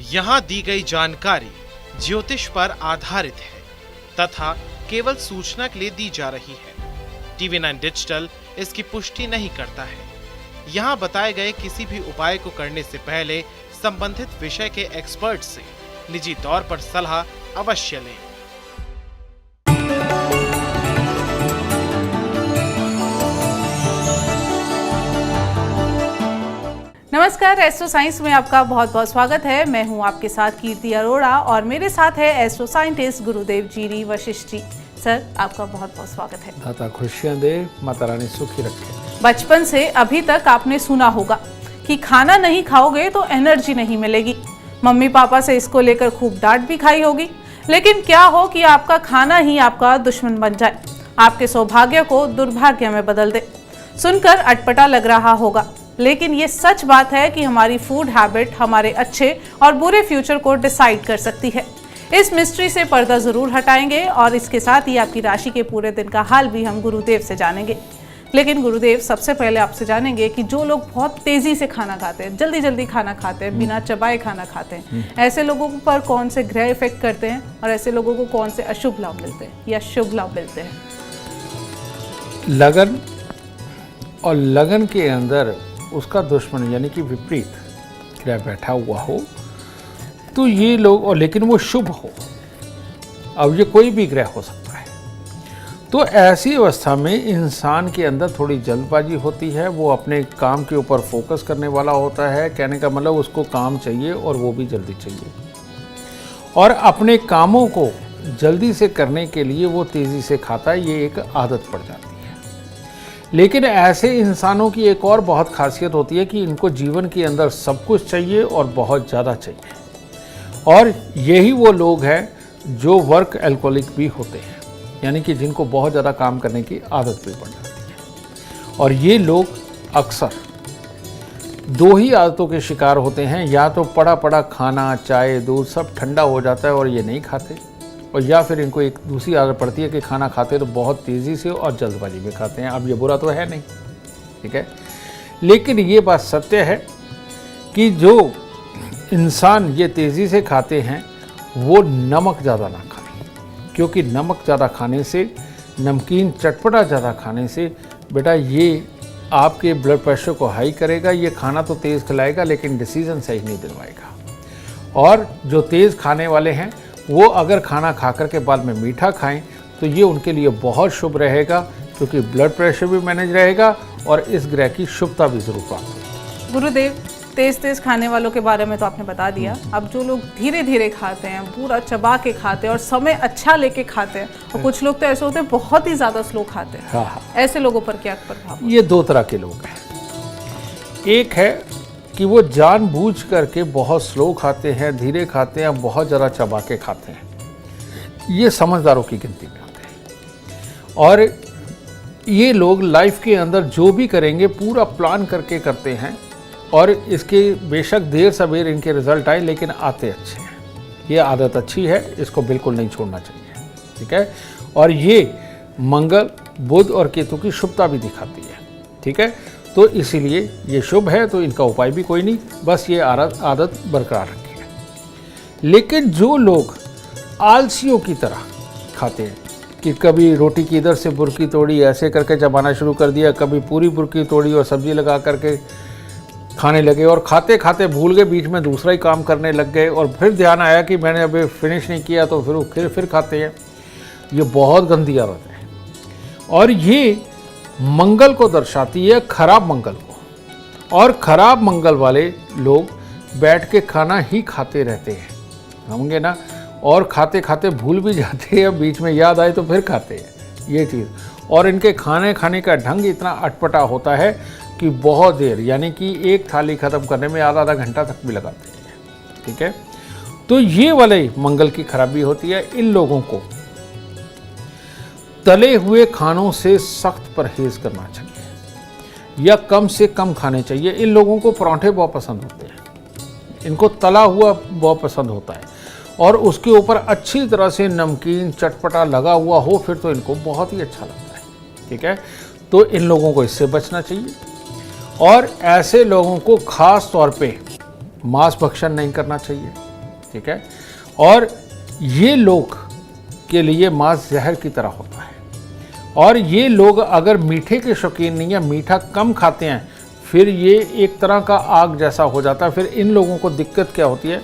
यहाँ दी गई जानकारी ज्योतिष पर आधारित है तथा केवल सूचना के लिए दी जा रही है। TV9 डिजिटल इसकी पुष्टि नहीं करता है। यहाँ बताए गए किसी भी उपाय को करने से पहले संबंधित विषय के एक्सपर्ट से निजी तौर पर सलाह अवश्य लें। नमस्कार, एस्ट्रो साइंस में आपका बहुत बहुत स्वागत है। मैं हूं आपके साथ कीर्ति अरोड़ा और मेरे साथ है एस्ट्रो साइंटिस्ट गुरुदेव जी वशिष्ठ जी। सर, आपका बहुत बहुत स्वागत है। दाता खुशियां दे, माता रानी सुखी रखे। बचपन से अभी तक आपने सुना होगा कि खाना नहीं खाओगे तो एनर्जी नहीं मिलेगी। मम्मी पापा से इसको लेकर खूब डांट भी खाई होगी। लेकिन क्या हो कि आपका खाना ही आपका दुश्मन बन जाए, आपके सौभाग्य को दुर्भाग्य में बदल दे। सुनकर अटपटा लग रहा होगा, लेकिन ये सच बात है कि हमारी फूड हैबिट हमारे अच्छे और बुरे फ्यूचर को डिसाइड कर सकती है। इस मिस्ट्री से पर्दा जरूर हटाएंगे और इसके साथ ही आपकी राशि के पूरे दिन का हाल भी हम गुरुदेव से जानेंगे। लेकिन गुरुदेव, सबसे पहले आपसे जानेंगे कि जो लोग बहुत तेजी से खाना खाते हैं, जल्दी जल्दी खाना खाते हैं, बिना चबाए खाना खाते हैं, ऐसे लोगों पर कौन से ग्रह इफेक्ट करते हैं और ऐसे लोगों को कौन से अशुभ लाभ मिलते हैं या शुभ लाभ मिलते हैं? लगन और लगन के अंदर उसका दुश्मन यानी कि विपरीत ग्रह बैठा हुआ हो तो ये लोग, और लेकिन वो शुभ हो, अब ये कोई भी ग्रह हो सकता है, तो ऐसी अवस्था में इंसान के अंदर थोड़ी जल्दबाजी होती है। वो अपने काम के ऊपर फोकस करने वाला होता है। कहने का मतलब उसको काम चाहिए और वो भी जल्दी चाहिए, और अपने कामों को जल्दी से करने के लिए वो तेज़ी से खाता है। ये एक आदत पड़ जाती है। लेकिन ऐसे इंसानों की एक और बहुत खासियत होती है कि इनको जीवन के अंदर सब कुछ चाहिए और बहुत ज़्यादा चाहिए, और यही वो लोग हैं जो वर्क एल्कोहलिक भी होते हैं, यानी कि जिनको बहुत ज़्यादा काम करने की आदत भी पड़ जाती है। और ये लोग अक्सर दो ही आदतों के शिकार होते हैं, या तो पड़ा पड़ा खाना, चाय, दूध सब ठंडा हो जाता है और ये नहीं खाते, और या फिर इनको एक दूसरी आदत पड़ती है कि खाना खाते तो बहुत तेज़ी से और जल्दबाजी में खाते हैं। अब ये बुरा तो है नहीं, ठीक है, लेकिन ये बात सत्य है कि जो इंसान ये तेज़ी से खाते हैं वो नमक ज़्यादा ना खाएं, क्योंकि नमक ज़्यादा खाने से, नमकीन चटपटा ज़्यादा खाने से बेटा ये आपके ब्लड प्रेशर को हाई करेगा। ये खाना तो तेज़ खिलाएगा लेकिन डिसीजन सही नहीं दिलवाएगा। और जो तेज़ खाने वाले हैं वो अगर खाना खाकर के बाद में मीठा खाएं तो ये उनके लिए बहुत शुभ रहेगा, क्योंकि ब्लड प्रेशर भी मैनेज रहेगा और इस ग्रह की शुभता भी ज़रूर प्राप्त होगी। गुरुदेव, तेज खाने वालों के बारे में तो आपने बता दिया। अब जो लोग धीरे धीरे खाते हैं, पूरा चबा के खाते हैं और समय अच्छा लेके खाते हैं, और कुछ लोग तो ऐसे होते हैं बहुत ही ज़्यादा स्लो खाते हैं, हाँ, ऐसे लोगों पर क्या प्रभाव? ये दो तरह के लोग हैं। एक है कि वो जानबूझ करके बहुत स्लो खाते हैं, धीरे खाते हैं, बहुत ज़्यादा चबा के खाते हैं। ये समझदारों की गिनती में आते हैं, और ये लोग लाइफ के अंदर जो भी करेंगे पूरा प्लान करके करते हैं, और इसके बेशक देर सवेर इनके रिजल्ट आए लेकिन आते अच्छे हैं। ये आदत अच्छी है, इसको बिल्कुल नहीं छोड़ना चाहिए, ठीक है। और ये मंगल, बुध और केतु की शुभता भी दिखाती है, ठीक है। तो इसीलिए ये शुभ है, तो इनका उपाय भी कोई नहीं, बस ये आदत बरकरार रखी है। लेकिन जो लोग आलसियों की तरह खाते हैं कि कभी रोटी की इधर से बुरकी तोड़ी, ऐसे करके चबाना शुरू कर दिया, कभी पूरी बुरकी तोड़ी और सब्जी लगा करके खाने लगे, और खाते खाते भूल गए, बीच में दूसरा ही काम करने लग गए, और फिर ध्यान आया कि मैंने अभी फिनिश नहीं किया, तो फिर खाते हैं। ये बहुत गंदी आदत है, और ये मंगल को दर्शाती है, खराब मंगल को। और खराब मंगल वाले लोग बैठ के खाना ही खाते रहते हैं, होंगे ना, और खाते खाते भूल भी जाते हैं, बीच में याद आए तो फिर खाते हैं ये चीज़। और इनके खाने का ढंग इतना अटपटा होता है कि बहुत देर, यानी कि एक थाली ख़त्म करने में आधा घंटा तक भी लगाते हैं, ठीक है। तो ये वाले मंगल की खराबी होती है। इन लोगों को तले हुए खानों से सख्त परहेज करना चाहिए, या कम से कम खाने चाहिए। इन लोगों को परांठे बहुत पसंद होते हैं, इनको तला हुआ बहुत पसंद होता है, और उसके ऊपर अच्छी तरह से नमकीन चटपटा लगा हुआ हो, फिर तो इनको बहुत ही अच्छा लगता है, ठीक है। तो इन लोगों को इससे बचना चाहिए, और ऐसे लोगों को खास तौर पे मांस भक्षण नहीं करना चाहिए, ठीक है। और ये लोग के लिए मांस जहर की तरह होता है, और ये लोग अगर मीठे के शौकीन नहीं है, मीठा कम खाते हैं, फिर ये एक तरह का आग जैसा हो जाता है। फिर इन लोगों को दिक्कत क्या होती है,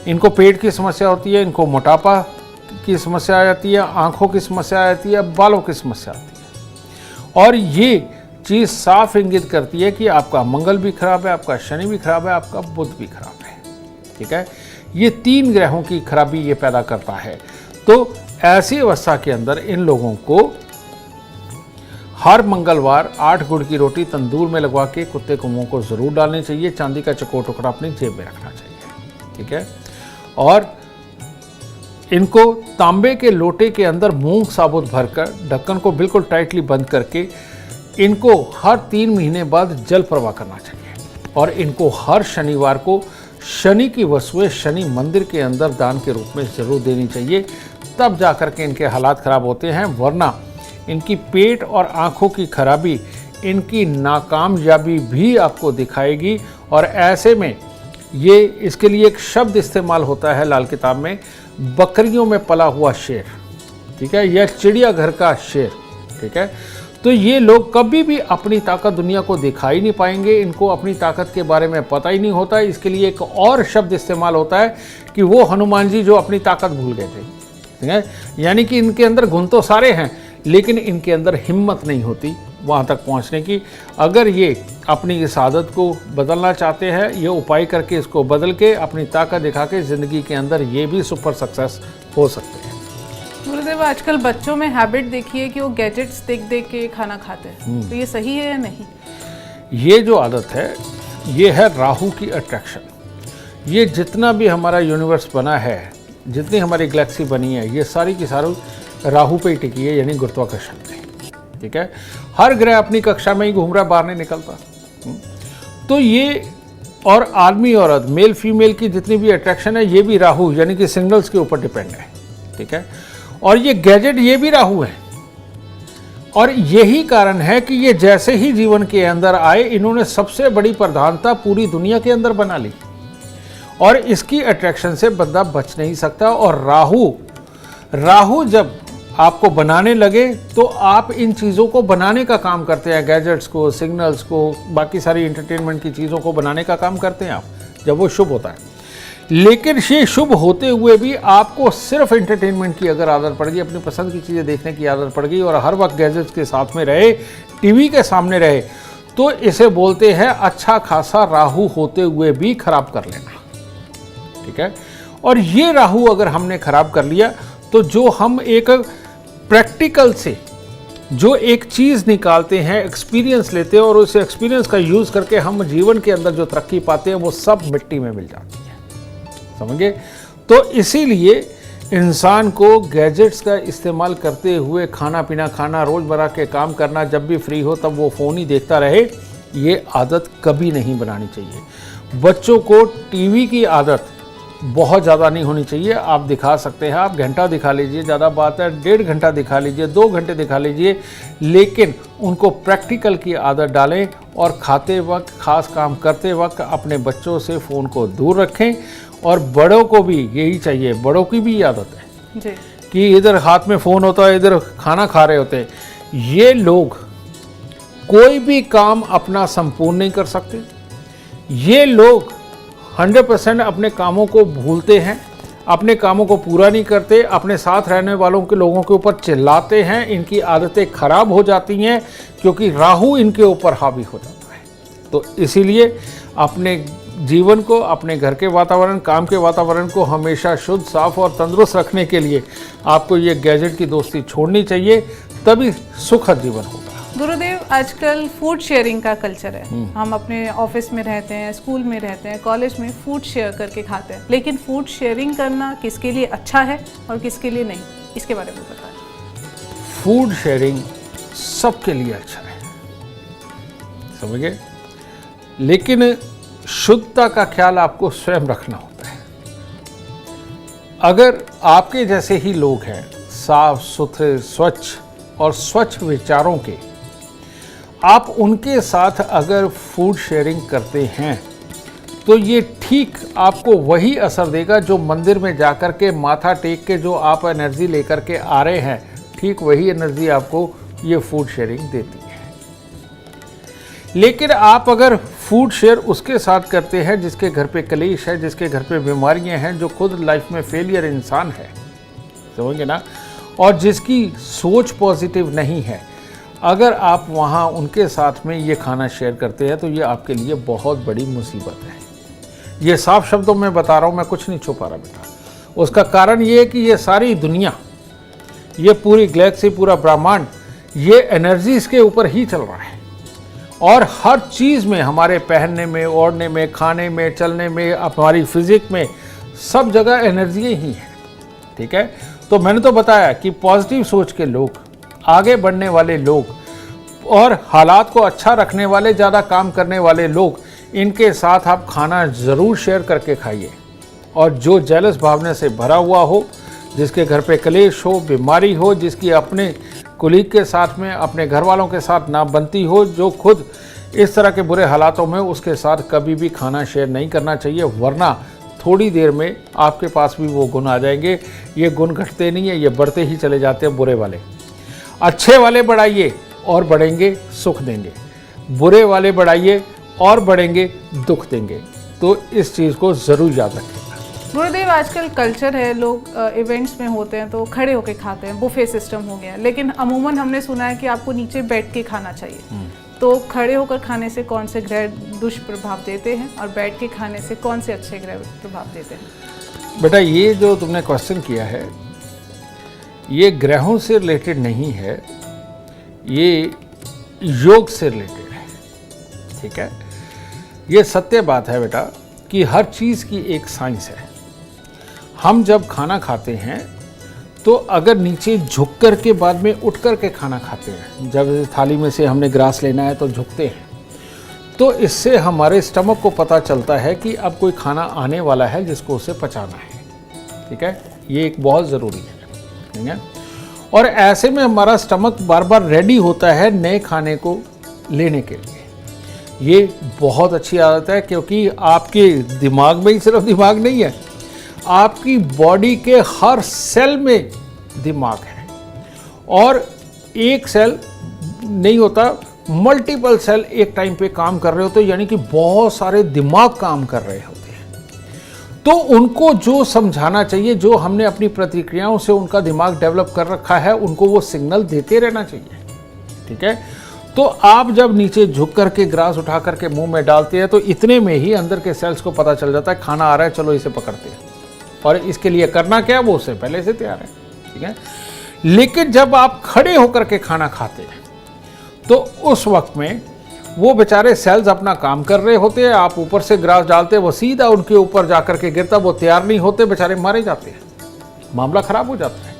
इनको पेट की समस्या होती है, इनको मोटापा की समस्या आ जाती है, आँखों की समस्या आ जाती है, बालों की समस्या आती है। और ये चीज़ साफ इंगित करती है कि आपका मंगल भी खराब है, आपका शनि भी खराब है, आपका बुध भी खराब है, ठीक है। ये 3 ग्रहों की खराबी ये पैदा करता है। तो ऐसी अवस्था के अंदर इन लोगों को हर मंगलवार 8 गुड़ की रोटी तंदूर में लगवा के कुत्ते को मुंह को ज़रूर डालनी चाहिए। चांदी का चकोर टुकड़ा अपनी जेब में रखना चाहिए, ठीक है। और इनको तांबे के लोटे के अंदर मूंग साबुत भरकर ढक्कन को बिल्कुल टाइटली बंद करके इनको हर 3 महीने बाद जल प्रवाह करना चाहिए। और इनको हर शनिवार को शनि की वस्तुएं शनि मंदिर के अंदर दान के रूप में ज़रूर देनी चाहिए, तब जाकर के इनके हालात ख़राब होते हैं। वरना इनकी पेट और आँखों की खराबी इनकी नाकामयाबी भी आपको दिखाएगी। और ऐसे में ये इसके लिए एक शब्द इस्तेमाल होता है लाल किताब में, बकरियों में पला हुआ शेर, ठीक है, या चिड़ियाघर का शेर, ठीक है। तो ये लोग कभी भी अपनी ताकत दुनिया को दिखा ही नहीं पाएंगे, इनको अपनी ताकत के बारे में पता ही नहीं होता। इसके लिए एक और शब्द इस्तेमाल होता है कि वो हनुमान जी जो अपनी ताकत भूल गए थे, ठीक है। यानी कि इनके अंदर गुण तो सारे हैं, लेकिन इनके अंदर हिम्मत नहीं होती वहाँ तक पहुँचने की। अगर ये अपनी इस आदत को बदलना चाहते हैं, ये उपाय करके इसको बदल के अपनी ताकत दिखा के ज़िंदगी के अंदर ये भी सुपर सक्सेस हो सकते हैं। गुरुदेव, आजकल बच्चों में हैबिट देखिए कि वो गैजेट्स देख देख के खाना खाते हैं, तो ये सही है या नहीं? ये जो आदत है ये है राहु की अट्रैक्शन। ये जितना भी हमारा यूनिवर्स बना है, जितनी हमारी गैलेक्सी बनी है, ये सारी की सारी राहु पे ही टिकी है, यानी गुरुत्वाकर्षण पे, ठीक है। हर ग्रह अपनी कक्षा में ही घूम रहा है, बाहर नहीं निकलता। तो ये और आदमी औरत मेल फीमेल की जितनी भी अट्रैक्शन है, ये भी राहु यानी कि सिग्नल्स के ऊपर डिपेंड है, ठीक है। और ये गैजेट ये भी राहु है। और यही कारण है कि ये जैसे ही जीवन के अंदर आए, इन्होंने सबसे बड़ी प्रधानता पूरी दुनिया के अंदर बना ली। और इसकी अट्रैक्शन से बंदा बच नहीं सकता। और राहु जब आपको बनाने लगे तो आप इन चीज़ों को बनाने का काम करते हैं, गैजेट्स को, सिग्नल्स को, बाकी सारी एंटरटेनमेंट की चीज़ों को बनाने का काम करते हैं आप, जब वो शुभ होता है। लेकिन ये शुभ होते हुए भी आपको सिर्फ एंटरटेनमेंट की अगर आदत पड़ गई, अपनी पसंद की चीज़ें देखने की आदत पड़ गई और हर वक्त गैजेट्स के साथ में रहे, टीवी के सामने रहे, तो इसे बोलते हैं अच्छा खासा राहु होते हुए भी खराब कर लेना, ठीक है। और ये राहु अगर हमने खराब कर लिया तो जो हम एक प्रैक्टिकल से जो एक चीज़ निकालते हैं, एक्सपीरियंस लेते हैं और उस एक्सपीरियंस का यूज़ करके हम जीवन के अंदर जो तरक्की पाते हैं वो सब मिट्टी में मिल जाती है, समझे। तो इसीलिए इंसान को गैजेट्स का इस्तेमाल करते हुए खाना पीना खाना, रोज़मर्रा के काम करना, जब भी फ्री हो तब वो फ़ोन ही देखता रहे, ये आदत कभी नहीं बनानी चाहिए। बच्चों को टीवी की आदत बहुत ज़्यादा नहीं होनी चाहिए। आप दिखा सकते हैं, आप घंटा दिखा लीजिए, ज़्यादा बात है 1.5 घंटा दिखा लीजिए, 2 घंटे दिखा लीजिए, लेकिन उनको प्रैक्टिकल की आदत डालें और खाते वक्त, खास काम करते वक्त अपने बच्चों से फ़ोन को दूर रखें। और बड़ों को भी यही चाहिए, बड़ों की भी आदत है जी कि इधर हाथ में फ़ोन होता है, इधर खाना खा रहे होते हैं। ये लोग कोई भी काम अपना संपूर्ण नहीं कर सकते। ये लोग 100% अपने कामों को भूलते हैं, अपने कामों को पूरा नहीं करते, अपने साथ रहने वालों के लोगों के ऊपर चिल्लाते हैं। इनकी आदतें खराब हो जाती हैं क्योंकि राहु इनके ऊपर हावी हो जाता है। तो इसीलिए अपने जीवन को, अपने घर के वातावरण, काम के वातावरण को हमेशा शुद्ध, साफ और तंदुरुस्त रखने के लिए आपको ये गैजेट की दोस्ती छोड़नी चाहिए, तभी सुखद जीवन होगा। गुरुदेव, आजकल फूड शेयरिंग का कल्चर है। हम अपने ऑफिस में रहते हैं, स्कूल में रहते हैं, कॉलेज में फूड शेयर करके खाते हैं, लेकिन फूड शेयरिंग करना किसके लिए अच्छा है और किसके लिए नहीं, इसके बारे में बताएं। फूड शेयरिंग सबके लिए अच्छा है, समझ गए, लेकिन शुद्धता का ख्याल आपको स्वयं रखना होता है। अगर आपके जैसे ही लोग हैं, साफ सुथरे, स्वच्छ और स्वच्छ विचारों के, आप उनके साथ अगर फूड शेयरिंग करते हैं तो ये ठीक आपको वही असर देगा जो मंदिर में जाकर के माथा टेक के जो आप एनर्जी लेकर के आ रहे हैं, ठीक वही एनर्जी आपको ये फूड शेयरिंग देती है। लेकिन आप अगर फूड शेयर उसके साथ करते हैं जिसके घर पे कलेश है, जिसके घर पे बीमारियां हैं, जो खुद लाइफ में फेलियर इंसान है, समझेंगे ना, और जिसकी सोच पॉजिटिव नहीं है, अगर आप वहाँ उनके साथ में ये खाना शेयर करते हैं तो ये आपके लिए बहुत बड़ी मुसीबत है। ये साफ शब्दों में बता रहा हूँ, मैं कुछ नहीं छुपा रहा बेटा। उसका कारण ये है कि ये सारी दुनिया, ये पूरी गैलेक्सी, पूरा ब्रह्मांड, ये एनर्जीज के ऊपर ही चल रहा है। और हर चीज़ में, हमारे पहनने में, ओढ़ने में, खाने में, चलने में, हमारी फिजिक में, सब जगह एनर्जी ही है। ठीक है, तो मैंने तो बताया कि पॉजिटिव सोच के लोग, आगे बढ़ने वाले लोग और हालात को अच्छा रखने वाले, ज़्यादा काम करने वाले लोग, इनके साथ आप खाना ज़रूर शेयर करके खाइए। और जो जेलस भावना से भरा हुआ हो, जिसके घर पे कलेश हो, बीमारी हो, जिसकी अपने कुलीग के साथ में, अपने घर वालों के साथ ना बनती हो, जो खुद इस तरह के बुरे हालातों में, उसके साथ कभी भी खाना शेयर नहीं करना चाहिए, वरना थोड़ी देर में आपके पास भी वो गुण आ जाएंगे। ये गुण घटते नहीं है, ये बढ़ते ही चले जाते हैं बुरे वाले। अच्छे वाले बढ़ाइए और बढ़ेंगे, सुख देंगे। बुरे वाले बढ़ाइए और बढ़ेंगे, दुख देंगे। तो इस चीज़ को ज़रूर याद रखें। गुरुदेव, आजकल कल्चर है, लोग इवेंट्स में होते हैं तो खड़े होके खाते हैं, बुफे सिस्टम हो गया, लेकिन अमूमन हमने सुना है कि आपको नीचे बैठ के खाना चाहिए। तो खड़े होकर खाने से कौन से ग्रह दुष्प्रभाव देते हैं और बैठ के खाने से कौन से अच्छे ग्रह प्रभाव देते हैं? बेटा, ये जो तुमने क्वेश्चन किया है, ये ग्रहों से रिलेटेड नहीं है, ये योग से रिलेटेड है। ठीक है, ये सत्य बात है बेटा कि हर चीज़ की एक साइंस है। हम जब खाना खाते हैं तो अगर नीचे झुक कर के बाद में उठ कर के खाना खाते हैं, जब थाली में से हमने ग्रास लेना है तो झुकते हैं, तो इससे हमारे स्टमक को पता चलता है कि अब कोई खाना आने वाला है जिसको उसे पचाना है। ठीक है, ये एक बहुत ज़रूरी है। ठीक है, और ऐसे में हमारा स्टमक बार बार रेडी होता है नए खाने को लेने के लिए। ये बहुत अच्छी आदत है, क्योंकि आपके दिमाग में ही सिर्फ दिमाग नहीं है, आपकी बॉडी के हर सेल में दिमाग है। और एक सेल नहीं होता, मल्टीपल सेल एक टाइम पे काम कर रहे होते हैं, यानी कि बहुत सारे दिमाग काम कर रहे होते हैं। तो उनको जो समझाना चाहिए, जो हमने अपनी प्रतिक्रियाओं से उनका दिमाग डेवलप कर रखा है, उनको वो सिग्नल देते रहना चाहिए। ठीक है, तो आप जब नीचे झुक करके ग्रास उठा करके मुंह में डालते हैं तो इतने में ही अंदर के सेल्स को पता चल जाता है खाना आ रहा है, चलो इसे पकड़ते हैं, और इसके लिए करना क्या है वो उससे पहले से तैयार है। ठीक है, लेकिन जब आप खड़े होकर के खाना खाते हैं तो उस वक्त में वो बेचारे सेल्स अपना काम कर रहे होते हैं, आप ऊपर से ग्रास डालते हैं, वो सीधा उनके ऊपर जाकर के गिरता, वो तैयार नहीं होते, बेचारे मारे जाते हैं, मामला खराब हो जाता है।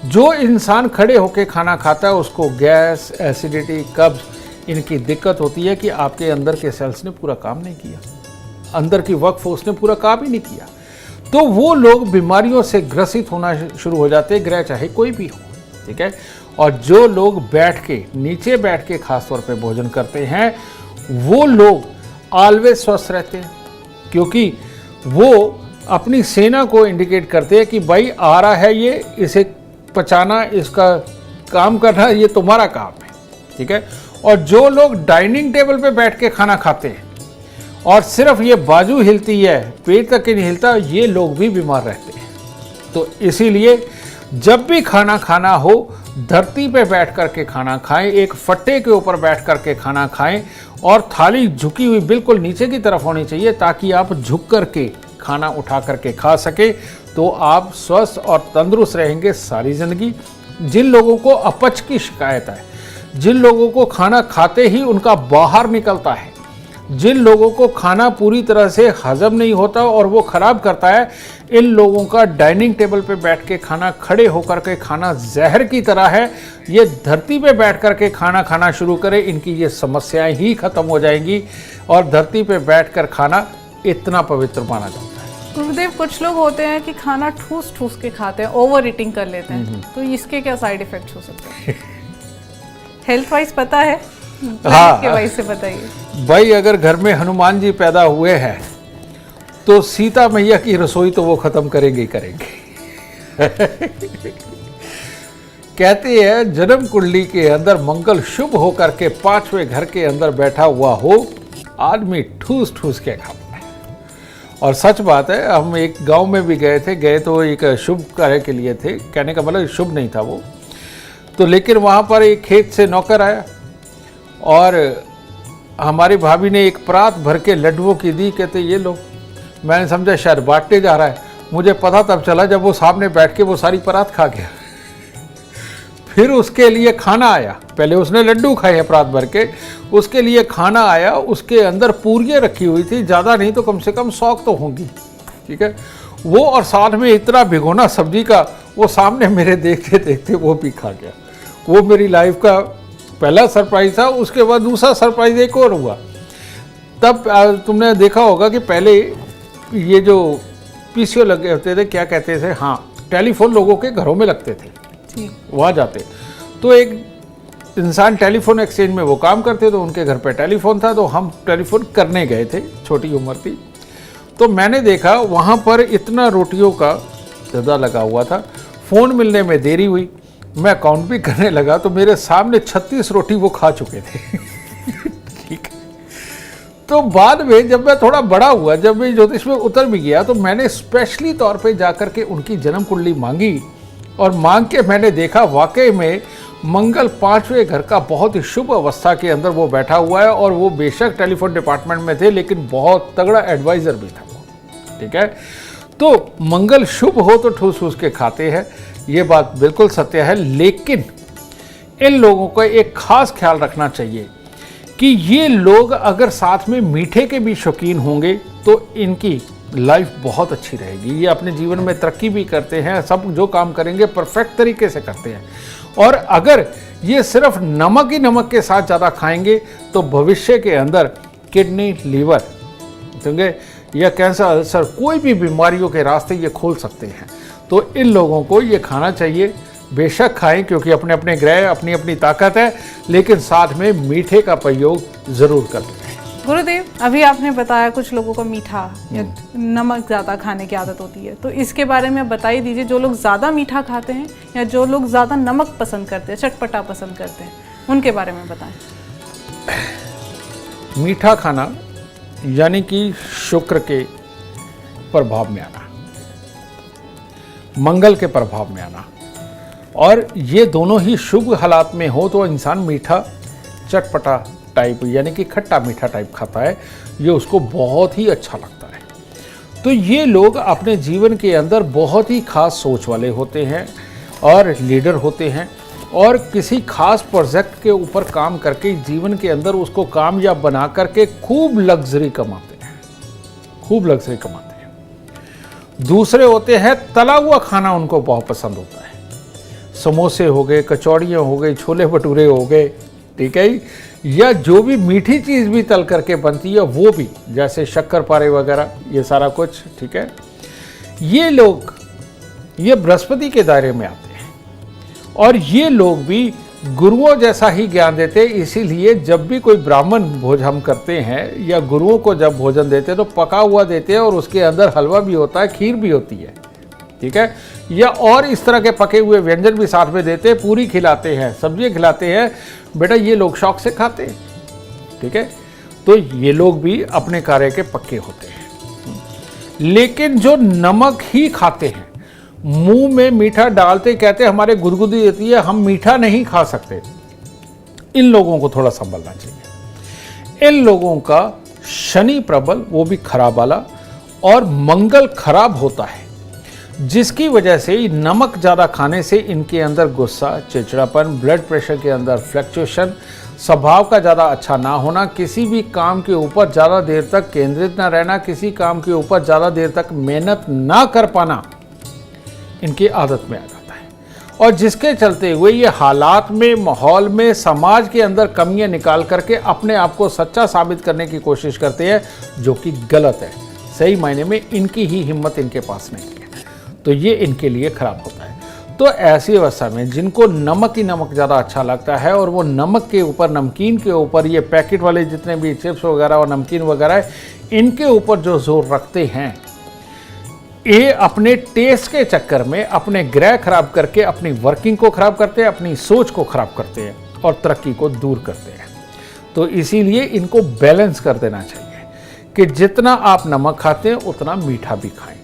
जो इंसान खड़े होकर खाना खाता है उसको गैस, एसिडिटी, कब्ज, इनकी दिक्कत होती है कि आपके अंदर के सेल्स ने पूरा काम नहीं किया, अंदर की वर्कफोर्स ने पूरा काम ही नहीं किया। तो वो लोग बीमारियों से ग्रसित होना शुरू हो जाते हैं, ग्रह चाहे कोई भी हो। ठीक है, और जो लोग बैठ के, नीचे बैठ के खास तौर पे भोजन करते हैं, वो लोग ऑलवेज स्वस्थ रहते हैं, क्योंकि वो अपनी सेना को इंडिकेट करते हैं कि भाई आ रहा है, ये इसे पचाना, इसका काम करना, ये तुम्हारा काम है। ठीक है, और जो लोग डाइनिंग टेबल पे बैठ के खाना खाते हैं और सिर्फ ये बाजू हिलती है, पेट तक ही नहीं हिलता, ये लोग भी बीमार रहते हैं। तो इसीलिए जब भी खाना खाना हो, धरती पे बैठ करके खाना खाएं, एक फट्टे के ऊपर बैठ करके खाना खाएं, और थाली झुकी हुई बिल्कुल नीचे की तरफ होनी चाहिए, ताकि आप झुक करके खाना उठा करके खा सके। तो आप स्वस्थ और तंदुरुस्त रहेंगे सारी जिंदगी। जिन लोगों को अपच की शिकायत है, जिन लोगों को खाना खाते ही उनका बाहर निकलता है, जिन लोगों को खाना पूरी तरह से हजम नहीं होता और वो खराब करता है, इन लोगों का डाइनिंग टेबल पे बैठ के खाना, खड़े होकर के खाना जहर की तरह है। ये धरती पे बैठ कर के खाना खाना शुरू करें, इनकी ये समस्याएं ही खत्म हो जाएंगी। और धरती पे बैठकर खाना इतना पवित्र माना जाता है। गुरुदेव, कुछ लोग होते हैं कि खाना ठूस ठूस के खाते हैं, ओवर ईटिंग कर लेते हैं, तो इसके क्या साइड इफेक्ट्स हो सकते हैं? हेल्थ वाइज पता है? हाँ, के वाइज से बताइए। भाई, अगर घर में हनुमान जी पैदा हुए हैं तो सीता मैया की रसोई तो वो खत्म करेंगे ही करेंगे। कहते हैं जन्म कुंडली के अंदर मंगल शुभ होकर के 5वें घर के अंदर बैठा हुआ हो, आदमी ठूस ठूस के खाता है। और सच बात है, हम एक गांव में भी गए तो एक शुभ कार्य के लिए थे, कहने का मतलब शुभ नहीं था वो तो, लेकिन वहाँ पर एक खेत से नौकर आया और हमारी भाभी ने एक परात भर के लड्डुओं की दी। कहते ये लो, मैंने समझा शायद बांटने जा रहा है, मुझे पता तब चला जब वो सामने बैठ के वो सारी परात खा गया। फिर उसके लिए खाना आया, पहले उसने लड्डू खाए हैं परात भर के, उसके लिए खाना आया, उसके अंदर पूरियाँ रखी हुई थी, ज़्यादा नहीं तो कम से कम 100 तो होंगी, ठीक है वो, और साथ में इतना भिगोना सब्जी का, वो सामने मेरे देखते देखते वो भी खा गया। वो मेरी लाइफ का पहला सरप्राइज था। उसके बाद दूसरा सरप्राइज एक और हुआ। तब तुमने देखा होगा कि पहले ये जो पीसीओ लगे होते थे, क्या कहते थे, हाँ, टेलीफोन लोगों के घरों में लगते थे, वहाँ जाते तो एक इंसान टेलीफोन एक्सचेंज में वो काम करते, तो उनके घर पे टेलीफोन था, तो हम टेलीफोन करने गए थे, छोटी उम्र थी। तो मैंने देखा वहाँ पर इतना रोटियों का ज़्यादा लगा हुआ था। फ़ोन मिलने में देरी हुई, मैं काउंट भी करने लगा तो मेरे सामने 36 रोटी वो खा चुके थे। ठीक है। तो बाद में जब मैं थोड़ा बड़ा हुआ, जब मैं ज्योतिष में उतर भी गया, तो मैंने स्पेशली तौर पे जाकर के उनकी जन्म कुंडली मांगी और मांग के मैंने देखा वाकई में मंगल 5वें घर का बहुत ही शुभ अवस्था के अंदर वो बैठा हुआ है। और वो बेशक टेलीफोन डिपार्टमेंट में थे, लेकिन बहुत तगड़ा एडवाइज़र भी था वो, ठीक है। तो मंगल शुभ हो तो ठूस ठूस के खाते हैं, ये बात बिल्कुल सत्य है। लेकिन इन लोगों को एक खास ख्याल रखना चाहिए कि ये लोग अगर साथ में मीठे के भी शौकीन होंगे तो इनकी लाइफ बहुत अच्छी रहेगी। ये अपने जीवन में तरक्की भी करते हैं, सब जो काम करेंगे परफेक्ट तरीके से करते हैं। और अगर ये सिर्फ नमक ही नमक के साथ ज़्यादा खाएंगे तो भविष्य के अंदर किडनी, लीवर, समझे, या कैंसर, अल्सर, कोई भी बीमारियों के रास्ते ये खोल सकते हैं। तो इन लोगों को ये खाना चाहिए, बेशक खाएं, क्योंकि अपने अपने ग्रह, अपनी अपनी ताकत है, लेकिन साथ में मीठे का प्रयोग ज़रूर करते हैं। गुरुदेव, अभी आपने बताया कुछ लोगों को मीठा या नमक ज़्यादा खाने की आदत होती है, तो इसके बारे में बताई दीजिए, जो लोग ज़्यादा मीठा खाते हैं या जो लोग ज़्यादा नमक पसंद करते हैं, चटपटा पसंद करते हैं, उनके बारे में बताएं। मीठा खाना यानी कि शुक्र के प्रभाव में आना, मंगल के प्रभाव में आना, और ये दोनों ही शुभ हालात में हो तो इंसान मीठा चटपटा टाइप यानी कि खट्टा मीठा टाइप खाता है, ये उसको बहुत ही अच्छा लगता है। तो ये लोग अपने जीवन के अंदर बहुत ही खास सोच वाले होते हैं और लीडर होते हैं, और किसी खास प्रोजेक्ट के ऊपर काम करके जीवन के अंदर उसको कामयाब बना करके खूब लग्जरी कमाते हैं, खूब लग्जरी कमाते हैं। दूसरे होते हैं तला हुआ खाना, उनको बहुत पसंद होता है, समोसे हो गए, कचौड़ियाँ हो गई, छोले भटूरे हो गए, ठीक है, या जो भी मीठी चीज़ भी तल करके बनती है वो भी, जैसे शक्करपारे वगैरह, ये सारा कुछ, ठीक है। ये लोग ये बृहस्पति के दायरे में आते हैं और ये लोग भी गुरुओं जैसा ही ज्ञान देते हैं। इसीलिए जब भी कोई ब्राह्मण भोज हम करते हैं या गुरुओं को जब भोजन देते हैं तो पका हुआ देते हैं, और उसके अंदर हलवा भी होता है, खीर भी होती है, ठीक है, या और इस तरह के पके हुए व्यंजन भी साथ में देते हैं, पूरी खिलाते हैं, सब्जियां खिलाते हैं। बेटा ये लोग शौक से खाते हैं, ठीक है। तो ये लोग भी अपने कार्य के पक्के होते हैं। लेकिन जो नमक ही खाते हैं, मुंह में मीठा डालते, कहते हमारे गुदगुदी होती है, हम मीठा नहीं खा सकते, इन लोगों को थोड़ा संभलना चाहिए। इन लोगों का शनि प्रबल, वो भी खराब वाला, और मंगल खराब होता है, जिसकी वजह से नमक ज़्यादा खाने से इनके अंदर गुस्सा, चिड़चिड़ापन, ब्लड प्रेशर के अंदर फ्लक्चुएशन, स्वभाव का ज़्यादा अच्छा ना होना, किसी भी काम के ऊपर ज़्यादा देर तक केंद्रित ना रहना, किसी काम के ऊपर ज़्यादा देर तक मेहनत ना कर पाना, इनकी आदत में आ जाता है। और जिसके चलते हुए ये हालात में, माहौल में, समाज के अंदर कमियां निकाल करके अपने आप को सच्चा साबित करने की कोशिश करते हैं, जो कि गलत है। सही मायने में इनकी ही हिम्मत इनके पास नहीं है, तो ये इनके लिए खराब होता है। तो तो ऐसी अवस्था में जिनको नमक ही नमक ज़्यादा अच्छा लगता है और वो नमक के ऊपर, नमकीन के ऊपर, ये पैकेट वाले जितने भी चिप्स वगैरह और नमकीन वगैरह है, इनके ऊपर जो जोर रखते हैं, ये अपने टेस्ट के चक्कर में अपने ग्रह खराब करके अपनी वर्किंग को खराब करते हैं, अपनी सोच को खराब करते हैं और तरक्की को दूर करते हैं। तो इसीलिए इनको बैलेंस कर देना चाहिए कि जितना आप नमक खाते हैं उतना मीठा भी खाएं,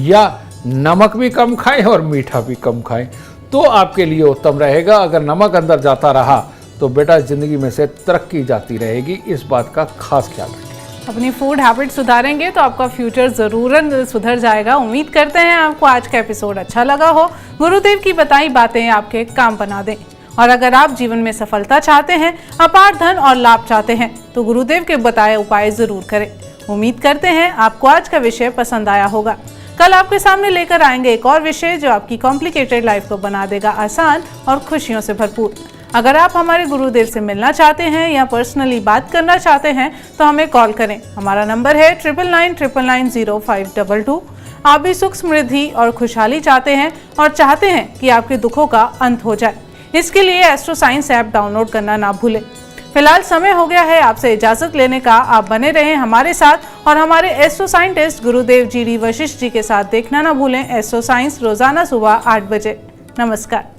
या नमक भी कम खाएं और मीठा भी कम खाएं, तो आपके लिए उत्तम रहेगा। अगर नमक अंदर जाता रहा तो बेटा ज़िंदगी में से तरक्की जाती रहेगी, इस बात का खास ख्याल रखें। अपनी फूड हैबिट सुधारेंगे तो आपका फ्यूचर ज़रूर सुधर जाएगा। उम्मीद करते हैं आपको आज का एपिसोड अच्छा लगा हो, गुरुदेव की बताई बातें आपके काम बना दें। और अगर आप जीवन में सफलता चाहते हैं, अपार धन और लाभ चाहते हैं, तो गुरुदेव के बताए उपाय ज़रूर करें। उम्मीद करते हैं आपको आज का विषय पसंद आया होगा। कल आपके सामने लेकर आएंगे एक और विषय जो आपकी कॉम्प्लिकेटेड लाइफ को बना देगा आसान और खुशियों से भरपूर। अगर आप हमारे गुरुदेव से मिलना चाहते हैं या पर्सनली बात करना चाहते हैं तो हमें कॉल करें। हमारा नंबर है 9999905222। आप भी सुख, समृद्धि और खुशहाली चाहते हैं और चाहते हैं कि आपके दुखों का अंत हो जाए, इसके लिए एस्ट्रो साइंस ऐप डाउनलोड करना ना भूलें। फिलहाल समय हो गया है आपसे इजाजत लेने का। आप बने रहें हमारे साथ और हमारे एस्ट्रो साइंटिस्ट गुरुदेव जी डी वशिष्ठ जी के साथ देखना ना भूलें एस्ट्रो साइंस रोजाना सुबह 8 बजे। नमस्कार।